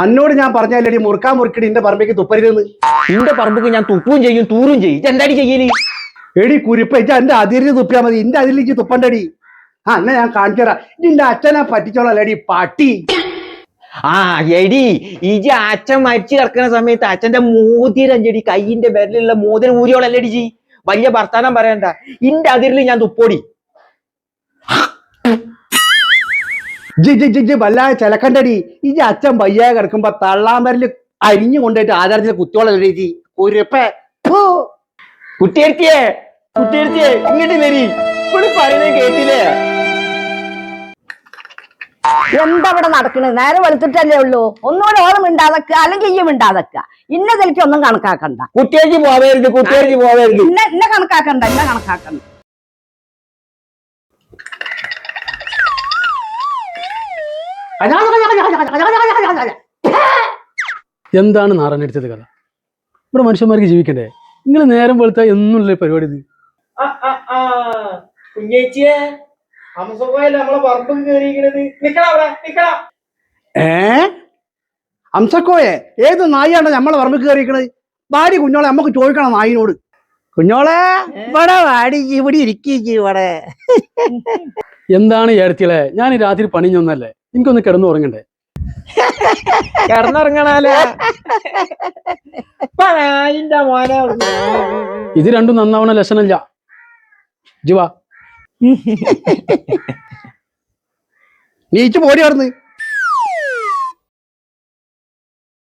അന്നോട് ഞാൻ പറഞ്ഞാലടി മുറുക്കാൻ മുറുക്കടി എന്റെ പറമ്പേക്ക് തുപ്പരുതെന്ന്. നിന്റെ പറമ്പക്ക് ഞാൻ തുപ്പും ചെയ്യും തൂറും ചെയ്യും. എന്താടി ചെയ്യല്? എടി കുരിപ്പ ഇജ്ജ് എന്റെ അതിരിന് തുപ്പിയാ മതി, എന്റെ അതിലേക്ക് തുപ്പണ്ടടി. ആ എന്നാ ഞാൻ കാണിച്ചു തരാം. നിന്റെ അച്ഛനെ പറ്റിച്ചോളടി പാട്ടി. ആ എടി ഇജി അച്ഛൻ മരിച്ചു കിടക്കുന്ന സമയത്ത് അച്ഛന്റെ മോതിരഞ്ചടി കയ്യിന്റെ വിരലുള്ള മോതിരം ഊരിയോളല്ലടി ജി. വലിയ വർത്താനം പറയണ്ട. ഇന്റെ അതിരിൽ ഞാൻ തുപ്പോടി. ജി വല്ലാതെ ചിലക്കണ്ടടി. ഇജ് അച്ഛൻ വയ്യാതെ കിടക്കുമ്പോ തള്ളാമ്പരല് അരിഞ്ഞു കൊണ്ടുപോയിട്ട് ആധാരത്തിൽ കുത്തിയോളല്ലടി ജി കുരിപ്പ. കുട്ടിയെടുത്തിയേ ഇങ്ങോട്ട് വരി. ഇവിടെ പറയുന്നത് കേട്ടില്ലേ? എന്താ ഇവിടെ നടക്കണത്? നേരെ വെളുത്തിട്ടല്ലേ ഉള്ളൂ. ഒന്നുകൂടെ ഓളം മിണ്ടാതെക്ക, അല്ലെങ്കിൽ ഈ മിണ്ടാതെക്ക. ഇന്നതിലേക്ക് ഒന്നും കണക്കാക്കണ്ട. കുട്ടിയേക്ക് പോവരുത്. ഇന്നെ കണക്കാക്കണ്ട. എന്താണ് നാറാനെടുത്തത് കഥ? ഇവിടെ മനുഷ്യന്മാർക്ക് ജീവിക്കണ്ടേ? നിങ്ങൾ നേരം വെളുത്ത എന്നുള്ള പരിപാടി ഇത്? കുഞ്ഞേച്ചിയെ നമ്മളെ പറമ്പ് കേറിയിരിക്കണത്. അംസക്കോയെ ഏത് നായാണ് നമ്മളെ പറമ്പിൽ കയറിയിരിക്കണത്? വാടി കുഞ്ഞോളെ, നമുക്ക് ചോദിക്കണം നായിനോട്. കുഞ്ഞോളെ ഇവിടെ വാടി, ഇവിടെ ഇരിക്കുക ഇവിടെ. എന്താണ് ഏടത്തികളെ? ഞാൻ രാത്രി പണിഞ്ഞൊന്നല്ലേ, എനിക്കൊന്ന് കിടന്നു ഉറങ്ങണ്ടേ? കിടന്നുറങ്ങണല്ലേ? ഇത് രണ്ടും നന്നാവണ ലക്ഷണമില്ല. ജിവാ നീച്ച് പോടി പറഞ്ഞ്